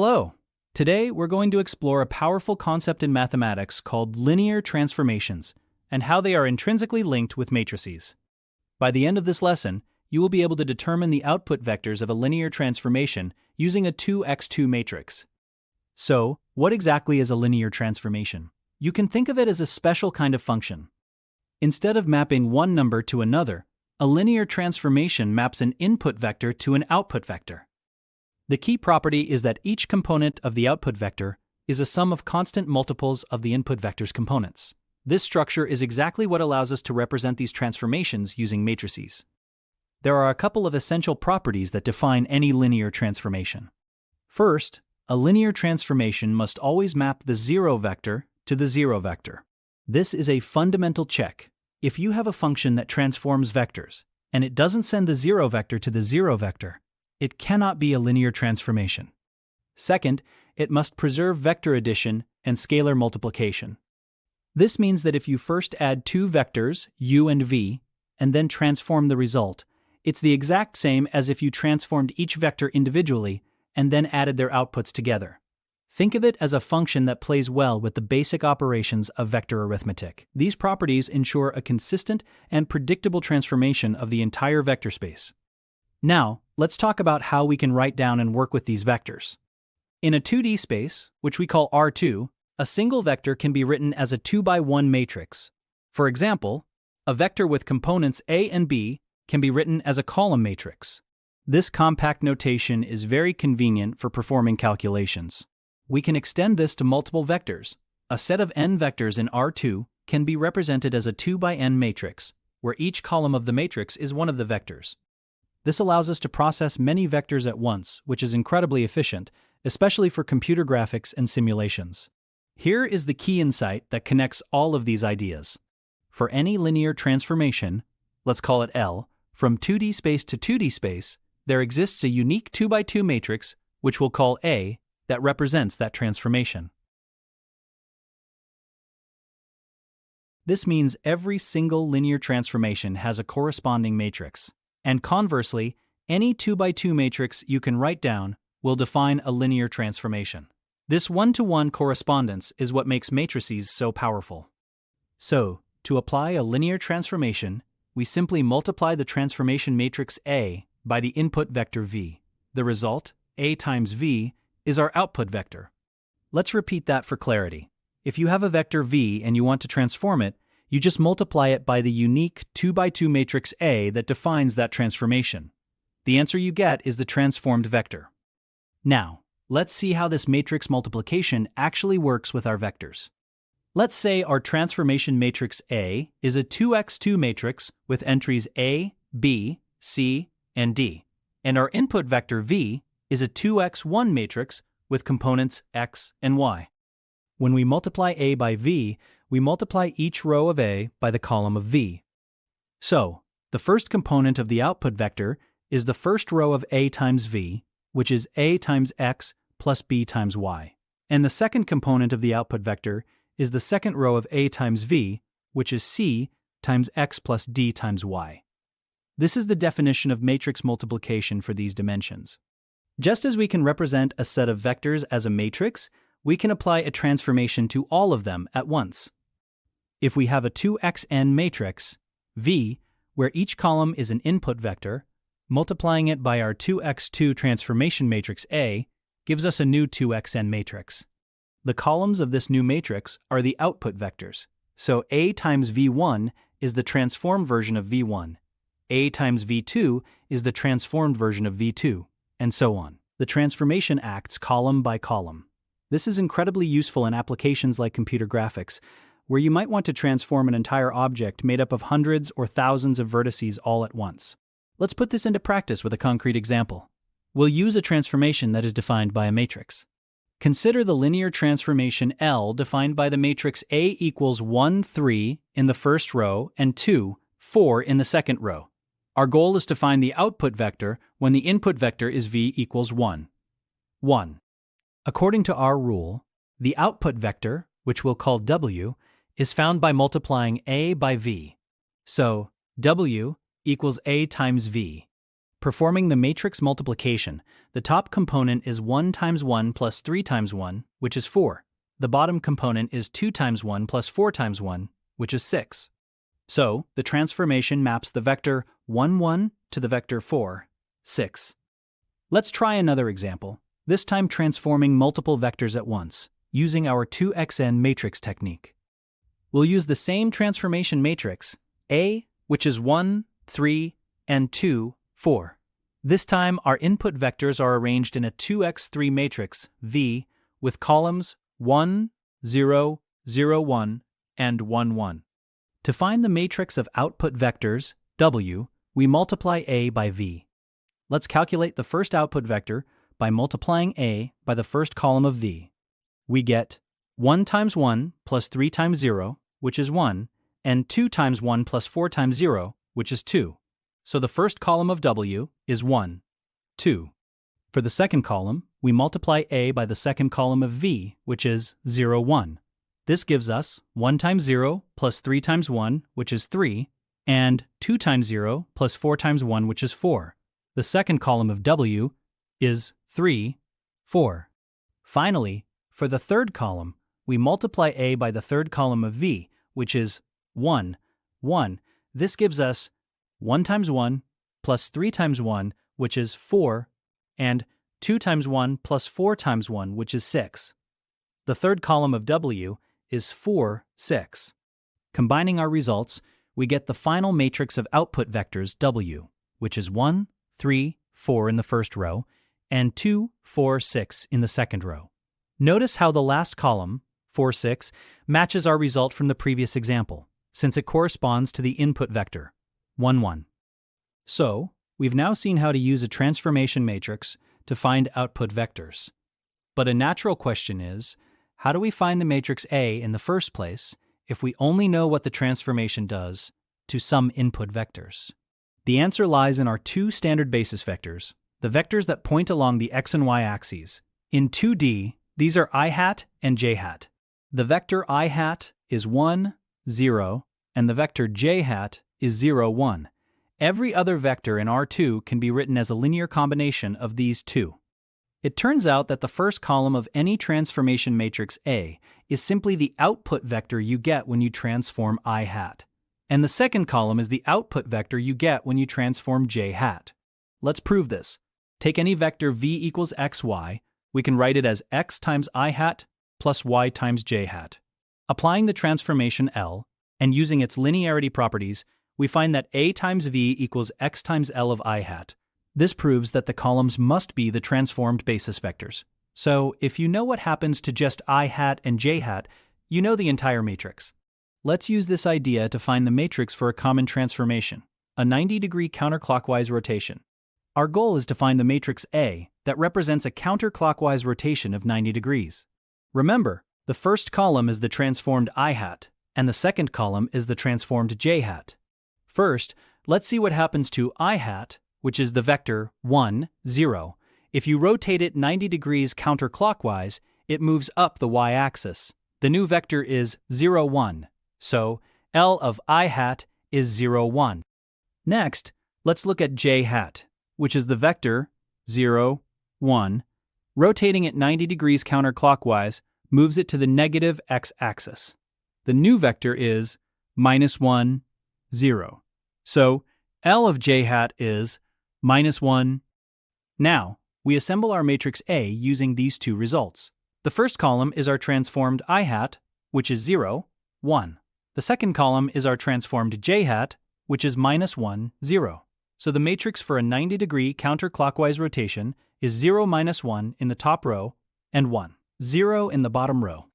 Hello! Today we're going to explore a powerful concept in mathematics called linear transformations and how they are intrinsically linked with matrices. By the end of this lesson, you will be able to determine the output vectors of a linear transformation using a 2x2 matrix. So, what exactly is a linear transformation? You can think of it as a special kind of function. Instead of mapping one number to another, a linear transformation maps an input vector to an output vector. The key property is that each component of the output vector is a sum of constant multiples of the input vector's components. This structure is exactly what allows us to represent these transformations using matrices. There are a couple of essential properties that define any linear transformation. First, a linear transformation must always map the zero vector to the zero vector. This is a fundamental check. If you have a function that transforms vectors, and it doesn't send the zero vector to the zero vector, it cannot be a linear transformation. Second, it must preserve vector addition and scalar multiplication. This means that if you first add two vectors, u and v, and then transform the result, it's the exact same as if you transformed each vector individually and then added their outputs together. Think of it as a function that plays well with the basic operations of vector arithmetic. These properties ensure a consistent and predictable transformation of the entire vector space. Now, let's talk about how we can write down and work with these vectors. In a 2D space, which we call R2, a single vector can be written as a 2x1 matrix. For example, a vector with components A and B can be written as a column matrix. This compact notation is very convenient for performing calculations. We can extend this to multiple vectors. A set of n vectors in R2 can be represented as a 2x(n) matrix, where each column of the matrix is one of the vectors. This allows us to process many vectors at once, which is incredibly efficient, especially for computer graphics and simulations. Here is the key insight that connects all of these ideas. For any linear transformation, let's call it L, from 2D space to 2D space, there exists a unique 2x2 matrix, which we'll call A, that represents that transformation. This means every single linear transformation has a corresponding matrix. And conversely, any 2x2 matrix you can write down will define a linear transformation. This one-to-one correspondence is what makes matrices so powerful. So, to apply a linear transformation, we simply multiply the transformation matrix A by the input vector V. The result, A times V, is our output vector. Let's repeat that for clarity. If you have a vector V and you want to transform it, you just multiply it by the unique 2x2 matrix A that defines that transformation. The answer you get is the transformed vector. Now, let's see how this matrix multiplication actually works with our vectors. Let's say our transformation matrix A is a 2x2 matrix with entries A, B, C, and D, and our input vector V is a 2x1 matrix with components X and Y. When we multiply A by V, we multiply each row of A by the column of V. So, the first component of the output vector is the first row of A times V, which is A times X plus B times Y. And the second component of the output vector is the second row of A times V, which is C times X plus D times Y. This is the definition of matrix multiplication for these dimensions. Just as we can represent a set of vectors as a matrix, we can apply a transformation to all of them at once. If we have a 2xn matrix, V, where each column is an input vector, multiplying it by our 2x2 transformation matrix A gives us a new 2xn matrix. The columns of this new matrix are the output vectors, so A times V1 is the transformed version of V1, A times V2 is the transformed version of V2, and so on. The transformation acts column by column. This is incredibly useful in applications like computer graphics, where you might want to transform an entire object made up of hundreds or thousands of vertices all at once. Let's put this into practice with a concrete example. We'll use a transformation that is defined by a matrix. Consider the linear transformation L defined by the matrix A equals 1, 3 in the first row and 2, 4 in the second row. Our goal is to find the output vector when the input vector is V equals 1. 1. According to our rule, the output vector, which we'll call W, is found by multiplying A by V. So, W equals A times V. Performing the matrix multiplication, the top component is 1 times 1 plus 3 times 1, which is 4. The bottom component is 2 times 1 plus 4 times 1, which is 6. So, the transformation maps the vector 1, 1 to the vector 4, 6. Let's try another example, this time transforming multiple vectors at once, using our 2xn matrix technique. We'll use the same transformation matrix, A, which is 1, 3, and 2, 4. This time, our input vectors are arranged in a 2x3 matrix, V, with columns 1, 0, 0, 1, and 1, 1. To find the matrix of output vectors, W, we multiply A by V. Let's calculate the first output vector by multiplying A by the first column of V. We get 1 times 1 plus 3 times 0, which is 1, and 2 times 1 plus 4 times 0, which is 2. So the first column of W is 1, 2. For the second column, we multiply A by the second column of V, which is 0, 1. This gives us 1 times 0 plus 3 times 1, which is 3, and 2 times 0 plus 4 times 1, which is 4. The second column of W is 3, 4. Finally, for the third column, we multiply A by the third column of V, which is 1, 1. This gives us 1 times 1 plus 3 times 1, which is 4, and 2 times 1 plus 4 times 1, which is 6. The third column of W is 4, 6. Combining our results, we get the final matrix of output vectors W, which is 1, 3, 4 in the first row, and 2, 4, 6 in the second row. Notice how the last column, 4, 6, matches our result from the previous example, since it corresponds to the input vector, 1, 1. So, we've now seen how to use a transformation matrix to find output vectors. But a natural question is, how do we find the matrix A in the first place if we only know what the transformation does to some input vectors? The answer lies in our two standard basis vectors, the vectors that point along the x and y axes. In 2D, these are I hat and j hat. The vector I hat is 1, 0, and the vector j hat is 0, 1. Every other vector in R2 can be written as a linear combination of these two. It turns out that the first column of any transformation matrix A is simply the output vector you get when you transform I hat. And the second column is the output vector you get when you transform j hat. Let's prove this. Take any vector v equals xy, we can write it as x times I hat plus y times j hat. Applying the transformation L, and using its linearity properties, we find that A times v equals x times L of I hat. This proves that the columns must be the transformed basis vectors. So, if you know what happens to just I hat and j hat, you know the entire matrix. Let's use this idea to find the matrix for a common transformation, a 90-degree counterclockwise rotation. Our goal is to find the matrix A that represents a counterclockwise rotation of 90 degrees. Remember, the first column is the transformed I hat, and the second column is the transformed j hat. First, let's see what happens to I hat, which is the vector 1, 0. If you rotate it 90 degrees counterclockwise, it moves up the y-axis. The new vector is 0, 1. So, L of I hat is 0, 1. Next, let's look at j hat, which is the vector 0, 1. Rotating it 90 degrees counterclockwise moves it to the negative x-axis. The new vector is -1, 0. So, L of j hat is -1. Now, we assemble our matrix A using these two results. The first column is our transformed I hat, which is 0, 1. The second column is our transformed j hat, which is -1, 0. So the matrix for a 90-degree counterclockwise rotation is 0, -1 in the top row and 1, 0 in the bottom row.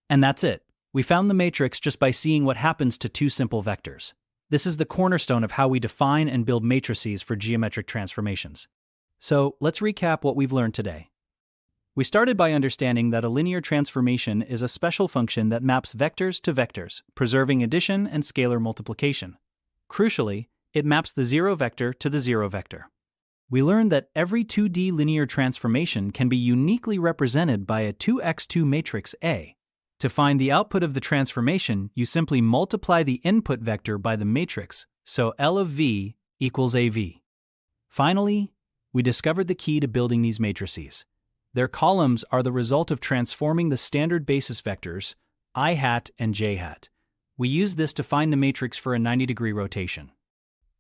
And that's it. We found the matrix just by seeing what happens to two simple vectors. This is the cornerstone of how we define and build matrices for geometric transformations. So let's recap what we've learned today. We started by understanding that a linear transformation is a special function that maps vectors to vectors, preserving addition and scalar multiplication. Crucially, it maps the 0 vector to the 0 vector. We learned that every 2D linear transformation can be uniquely represented by a 2x2 matrix A. To find the output of the transformation, you simply multiply the input vector by the matrix, so L of V equals AV. Finally, we discovered the key to building these matrices. Their columns are the result of transforming the standard basis vectors, I hat and j hat. We use this to find the matrix for a 90-degree rotation.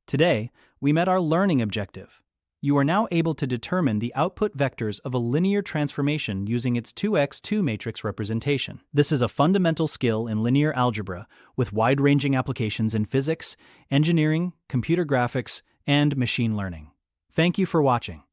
Today, we met our learning objective. You are now able to determine the output vectors of a linear transformation using its 2x2 matrix representation. This is a fundamental skill in linear algebra with wide-ranging applications in physics, engineering, computer graphics, and machine learning. Thank you for watching.